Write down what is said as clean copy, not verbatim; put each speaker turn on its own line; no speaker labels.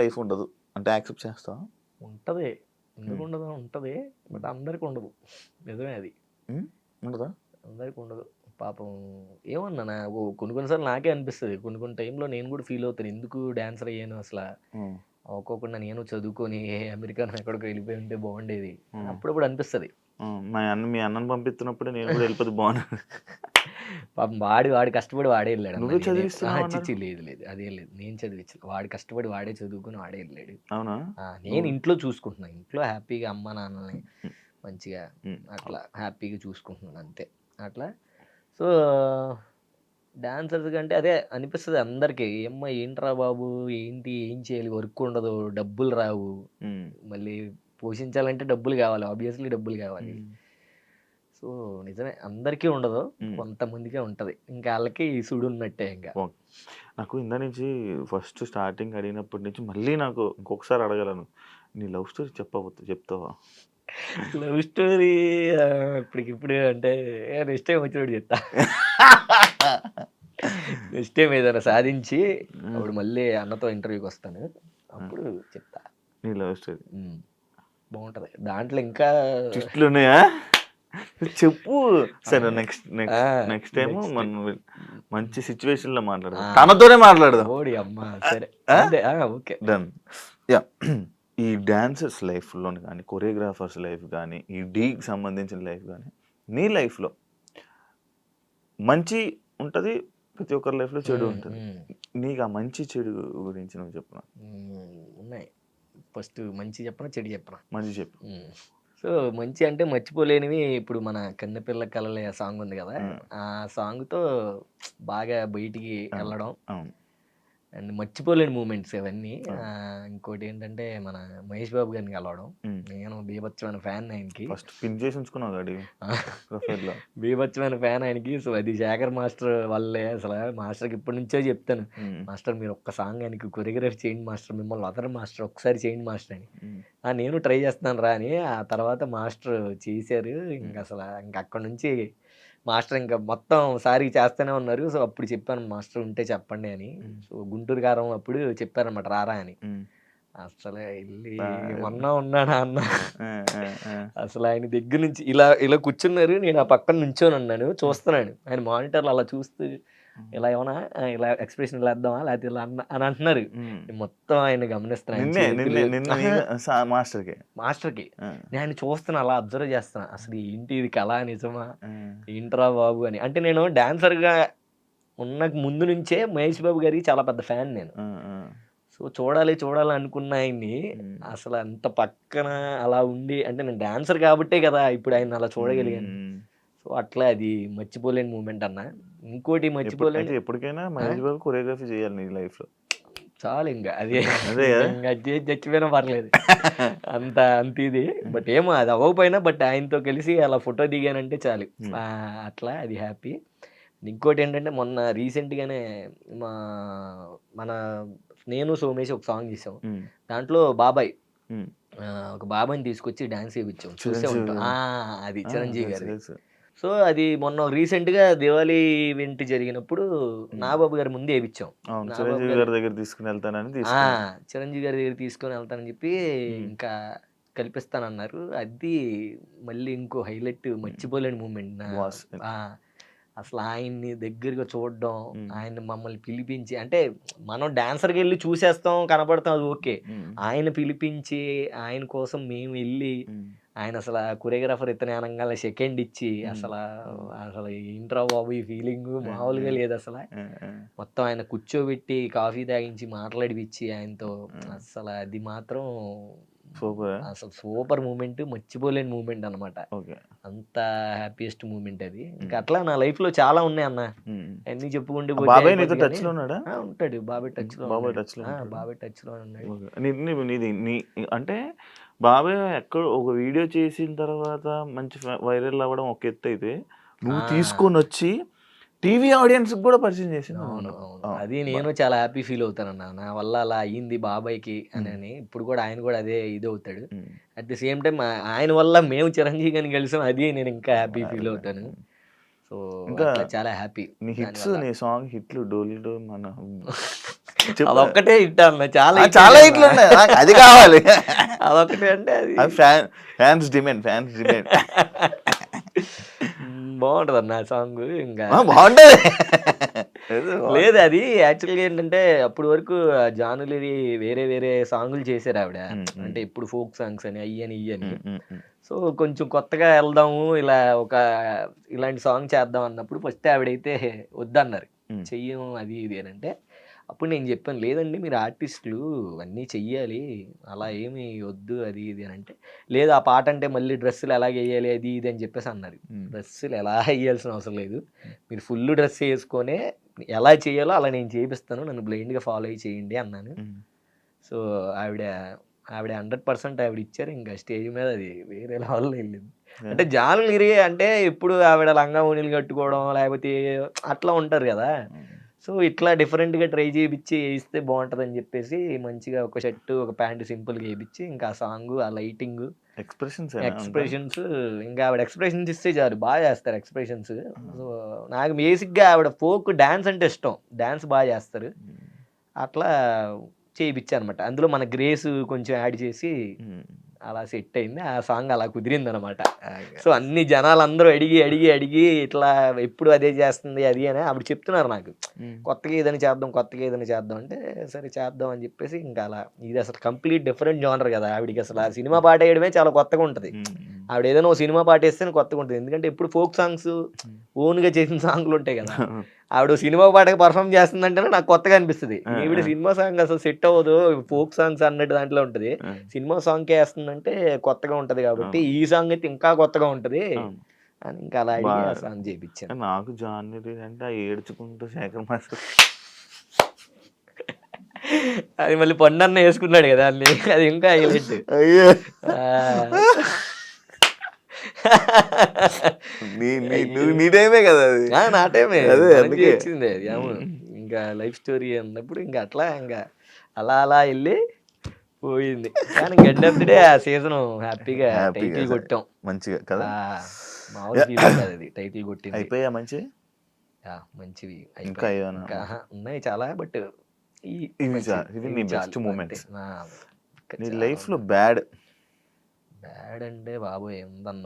Life ఉండదు అంటే accept చేస్తావా?
ఉంటది, ఎందుకు ఉండదు, ఉంటది. బట్ అందరికి ఉండదు, నిజమే అది.
ఉండదా?
అందరికి ఉండదు పాపం. ఏమన్నా కొన్ని కొన్నిసార్లు నాకే అనిపిస్తుంది, కొన్ని కొన్ని టైంలో నేను కూడా ఫీల్ అవుతాను, ఎందుకు డాన్సర్ అయ్యాను అసలు, ఒక్కొక్కటి నేను చదువుకొని అమెరికాలో ఎక్కడికి వెళ్ళిపోయి ఉంటే బాగుండేది అప్పుడప్పుడు అనిపిస్తుంది.
మీ అన్నని పంపిస్తున్నప్పుడు నేను కూడా వెళ్ళిపోతే బాగున్నాను.
పాపం వాడు కష్టపడి వాడే వెళ్ళాడు.
నువ్వే చదివిస్తున్నావు?
లేదు లేదు, అదేం లేదు, నేను చదివించు. వాడు కష్టపడి వాడే చదువుకుని వాడే వెళ్ళాడు.
అవునా?
నేను ఇంట్లో చూసుకుంటున్నా, ఇంట్లో హ్యాపీగా అమ్మ నాన్నల్ని మంచిగా అట్లా హ్యాపీగా చూసుకుంటున్నాను అంతే అట్లా. సో డాన్సర్స్ కంటే అదే అనిపిస్తుంది అందరికి, ఏమ్మా ఏంట్రా బాబు, ఏంటి, ఏం చేయాలి, వర్క్ ఉండదు, డబ్బులు రావు, మళ్ళీ పోషించాలంటే డబ్బులు కావాలి, ఆబ్వియస్లీ డబ్బులు కావాలి. సో నిజమే అందరికీ ఉండదు, కొంతమందికే ఉంటది, ఇంకా వాళ్ళకి సుడు ఉన్నట్టే. ఇంకా
నాకు ఇందా నుంచి ఫస్ట్ స్టార్టింగ్ అడిగినప్పటి నుంచి మళ్ళీ నాకు ఇంకొకసారి అడగలను, నీ లవ్ స్టోరీ చెప్తావా?
లవ్ స్టోరీ ఇప్పటికిప్పుడు అంటే నెక్స్ట్ టైం వచ్చినప్పుడు చెప్తా. నెక్స్ట్ టైం ఏదైనా సాధించి అప్పుడు మళ్ళీ అన్నతో ఇంటర్వ్యూకి వస్తాను, అప్పుడు చెప్తా
నీ లవ్ స్టోరీ.
బాగుంటది, దాంట్లో ఇంకా
ట్విస్ట్లు ఉన్నాయా? చెప్పు. సరే నెక్స్ట్ టైం మనం మంచి సిచ్యువేషన్ లో మాట్లాడదాం, తనతోనే మాట్లాడదాం.
ఓడి అమ్మా, సరే ఓకే
డన్. యా, ఈ డాన్సర్స్ లైఫ్లోని కానీ, కొరియోగ్రాఫర్స్ లైఫ్ కానీ, ఈ డీకి సంబంధించిన లైఫ్ కానీ, నీ లైఫ్లో మంచి ఉంటుంది, ప్రతి ఒక్కరి లైఫ్లో చెడు ఉంటుంది. నీకు ఆ మంచి చెడు గురించి నువ్వు చెప్పు.
ఉన్నాయి, ఫస్ట్ మంచి చెప్పనా చెడు చెప్పనా?
మంచి చెప్పు.
సో మంచి అంటే మర్చిపోలేనివి, ఇప్పుడు మన కన్నెపిల్ల కలలే సాంగ్ ఉంది కదా, ఆ సాంగ్తో బాగా బయటికి వెళ్ళడం అండ్ మర్చిపోలేని మూమెంట్స్ అవన్నీ. ఇంకోటి ఏంటంటే మన మహేష్ బాబు గారిని కలవడం, నేను బీభత్సమైన ఫ్యాన్ ఆయనకి, బీభత్సమైన ఫ్యాన్ ఆయనకి. సో అది శేఖర్ మాస్టర్ వల్లే, అసలు మాస్టర్కి ఇప్పటి నుంచో చెప్తాను, మాస్టర్ మీరు ఒక్క సాంగ్ ఆయనకి కొరియోగ్రఫీ చేయండి మాస్టర్, మిమ్మల్ని వదరు మాస్టర్, ఒకసారి చేయండి మాస్టర్ అని. నేను ట్రై చేస్తున్నాను రా అని. ఆ తర్వాత మాస్టర్ చేశారు, ఇంకా అసలు ఇంక అక్కడ నుంచి మాస్టర్ ఇంకా మొత్తం సారి చేస్తూనే ఉన్నారు. సో అప్పుడు చెప్పాను, మాస్టర్ ఉంటే చెప్పండి అని. సో గుంటూరు గారం అప్పుడు చెప్పారనమాట రారా అని. అసలు వెళ్ళి మొన్న ఉన్నాడా అన్న, అసలు ఆయన దగ్గర నుంచి ఇలా ఇలా కూర్చున్నారు, నేను ఆ పక్కన నుంచొని ఉన్నాను, చూస్తున్నాను. ఆయన మానిటర్లు అలా చూస్తూ ఇలా ఏమన్నా ఇలా ఎక్స్ప్రెషన్ ఇలా వేద్దామా లేకపోతే ఇలా అని అంటున్నారు. మొత్తం ఆయన గమనిస్తున్నాను, మాస్టర్కి నేను చూస్తున్నా, అలా అబ్జర్వ్ చేస్తున్నా, అసలు ఏంటి ఇది కళ నిజమా ఏంట్రా బాబు అని. అంటే నేను డాన్సర్గా ఉన్న ముందు నుంచే మహేష్ బాబు గారికి చాలా పెద్ద ఫ్యాన్ నేను. సో చూడాలి అనుకున్న ఆయన్ని అసలు అంత పక్కన అలా ఉండి, అంటే నేను డాన్సర్ కాబట్టే కదా ఇప్పుడు ఆయన అలా చూడగలిగాను. సో అట్లా అది మర్చిపోలేని మూమెంట్ అన్న. ఇంకోటి మర్చిపోలేని,
ఎప్పటికైనా మహేష్ బాబు కొరియోగ్రఫీ చేయాలి నీ లైఫ్ లో, చాలు
ఇంకా అదే చచ్చిపోయినా పర్లేదు, అంత ఇది. బట్ ఏమో అది అవ్వకపోయినా, బట్ ఆయనతో కలిసి అలా ఫోటో దిగానంటే చాలు, అట్లా అది హ్యాపీ. ఇంకోటి ఏంటంటే మొన్న రీసెంట్గానే మన నేను సోమేష్ ఒక సాంగ్ చేసాం, దాంట్లో బాబాయ్ ఒక బాబాయ్ని తీసుకొచ్చి డాన్స్ చేయించాం, చూసే ఉంటాం. అది చిరంజీవి గారి. సో అది మొన్న రీసెంట్గా దివాళీ ఈవెంట్ జరిగినప్పుడు నాగబాబు గారి ముందు వేయించాం.
చిరంజీవి గారి దగ్గర తీసుకుని
వెళ్తానని చెప్పి ఇంకా కల్పిస్తానన్నారు. అది మళ్ళీ ఇంకో హైలైట్, మర్చిపోలేని మూమెంట్. అసలు ఆయన్ని దగ్గరగా చూడడం, ఆయన మమ్మల్ని పిలిపించి, అంటే మనం డాన్సర్కి వెళ్ళి చూసేస్తాం కనపడతాం అది ఓకే, ఆయన పిలిపించి ఆయన కోసం మేము వెళ్ళి, ఆయన అసలు కొరియోగ్రాఫర్ ఇతనే అనగానే సెకండ్ ఇచ్చి, అసలు ఏంట్రా బాబు ఈ ఫీలింగ్ మామూలుగా లేదు అసలు. మొత్తం ఆయన కూర్చోబెట్టి కాఫీ తాగించి మాట్లాడిపించి ఆయనతో, అసలు అది మాత్రం అసలు సూపర్ మూమెంట్, మర్చిపోలేని మూమెంట్ అనమాట. అంత హ్యాపీయెస్ట్ మూమెంట్ అది. ఇంకా అట్లా నా లైఫ్ లో చాలా ఉన్నాయి అన్న, అన్ని చెప్పుకుంటే ఉంటాడు. బాబాయ్ టచ్ లో, బాబాయ్ టచ్ లో ఉన్నాడు.
అంటే బాబాయ్ ఎక్కడ ఒక వీడియో చేసిన తర్వాత మంచి వైరల్ అవ్వడం ఒక ఎత్తు అయితే, నువ్వు తీసుకొని వచ్చి టీవీ ఆడియన్స్ కూడా పరిచయం చేసింది.
అవును, అది నేను చాలా హ్యాపీ ఫీల్ అవుతానన్న, నా వల్ల అలా అయ్యింది బాబాయ్కి అని. ఇప్పుడు కూడా ఆయన కూడా అదే ఇది అవుతాడు. అట్ ది సేమ్ టైం ఆయన వల్ల మేము చిరంజీవి గారిని కలిసాం, అది నేను ఇంకా హ్యాపీ ఫీల్ అవుతాను. సో ఇంకా చాలా హ్యాపీ.
నీ సాంగ్ హిట్లు డోలీలో మన చెప్పు.
అదొక్కటే హిట్ అన్న, చాలా hit
చాలా
అన్న.
ఇట్లు ఉన్నాయి, నాకు అది కావాలి.
అదొకటే అంటే అది
ఫ్యాన్స్ డిమాండ్.
బాగుంటది అన్న సాంగ్. ఇంకా
బాగుంటది.
లేదు, అది యాక్చువల్గా ఏంటంటే అప్పటి వరకు జానులరి వేరే వేరే సాంగులు చేశారు ఆవిడ. అంటే ఇప్పుడు ఫోక్ సాంగ్స్ అని అయ్యని ఇయ్యని. సో కొంచెం కొత్తగా వెళ్దాము, ఇలా ఇలాంటి సాంగ్ చేద్దాం అన్నప్పుడు ఫస్ట్ ఆవిడైతే వద్దన్నారు, చెయ్యం అది ఇది అని. అంటే అప్పుడు నేను చెప్పాను, లేదండి మీరు ఆర్టిస్టులు అన్నీ చెయ్యాలి, అలా ఏమి వద్దు అది ఇది అని. అంటే లేదు, ఆ పాట అంటే మళ్ళీ డ్రెస్సులు ఎలాగ వేయాలి అది ఇది అని చెప్పేసి అన్నారు. డ్రెస్సులు ఎలా వేయాల్సిన అవసరం లేదు, మీరు ఫుల్ డ్రెస్ వేసుకొనే ఎలా చేయాలో అలా నేను చేపిస్తాను, నన్ను బ్లైండ్గా ఫాలో అయ్యి చేయండి అన్నాను. సో ఆవిడ 100% ఆవిడ ఇచ్చారు. ఇంకా స్టేజ్ మీద అది వేరే లెవెల్లో వెళ్ళింది. అంటే జానులరి అంటే ఇప్పుడు ఆవిడ లంగా ఓణీలు కట్టుకోవడం లేకపోతే అట్లా ఉంటారు కదా. సో ఇట్లా డిఫరెంట్గా ట్రై చేయించి వేయిస్తే బాగుంటుందని చెప్పేసి మంచిగా ఒక షర్టు ఒక ప్యాంటు సింపుల్గా వేయించి, ఇంకా ఆ సాంగ్ ఆ లైటింగ్ ఎక్స్ప్రెషన్స్, ఇంకా ఆవిడ ఎక్స్ప్రెషన్స్ ఇస్తే చాలు, బాగా చేస్తారు ఎక్స్ప్రెషన్స్. సో నాకు బేసిక్గా ఆవిడ ఫోక్ డ్యాన్స్ అంటే ఇష్టం, డ్యాన్స్ బాగా చేస్తారు. అట్లా చేయించా అనమాట. అందులో మన గ్రేస్ కొంచెం యాడ్ చేసి అలా సెట్ అయింది. ఆ సాంగ్ అలా కుదిరింది అనమాట. సో అన్ని జనాలు అందరూ అడిగి ఇట్లా ఎప్పుడు అదే చేస్తుంది అది అని అప్పుడు చెప్తున్నారు నాకు, కొత్తగా ఏదైనా చేద్దాం అంటే సరే చేద్దాం అని చెప్పేసి ఇంకా అలా. ఇది అసలు కంప్లీట్ డిఫరెంట్ జోనర్ కదా ఆవిడకి. అసలు ఆ సినిమా పాట వేయడమే చాలా కొత్తగా ఉంటుంది. ఆవిడ ఏదైనా ఓ సినిమా పాట వేస్తే కొత్తగా ఉంటుంది, ఎందుకంటే ఎప్పుడు ఫోక్ సాంగ్స్ ఓన్గా చేసిన సాంగ్లు ఉంటాయి కదా. ఆవిడ సినిమా పాటకి పర్ఫామ్ చేస్తుందంటేనే నాకు కొత్తగా అనిపిస్తుంది. ఈవిడ సినిమా సాంగ్ అసలు సెట్ అవ్వదు, ఫోక్ సాంగ్స్ అన్నట్టు దాంట్లో ఉంటుంది. సినిమా సాంగ్కే వేస్తుందంటే కొత్తగా ఉంటది, కాబట్టి ఈ సాంగ్ అయితే ఇంకా కొత్తగా ఉంటది అని ఇంకా అలా అడిగి ఆ సాంగ్ చేయించాను.
నాకు జాన్వరి అంటే ఏడ్చుకుంటూ శేఖర్ మాస్టర్
అది మళ్ళీ పండన్న వేసుకున్నాడు కదా అన్ని, అది ఇంకా హైలైట్.
అయ్యో నీ టైమే కదా అది.
నా టైమే,
అదే
వచ్చింది అది. అవును, ఇంకా లైఫ్ స్టోరీ అన్నప్పుడు ఇంకా అట్లా ఇంకా అలా వెళ్ళి పోయింది. కానీ ఎండ్ ఆఫ్ ది డే ఆ సీజన్ హ్యాపీగా టైటిల్ కొట్టాం
మంచిగా కదా.
మామూలు ఫీలింగ్ కాదు అది, టైటిల్ కొట్టింది.
అయిపోయా మంచివి,
మంచివి
ఇంకా
ఉన్నాయి చాలా. బట్
ఇవి నీ బెస్ట్ మూమెంట్స్ నీ లైఫ్ లో. బ్యాడ్
అంటే బాబోయ్ ఉందన్న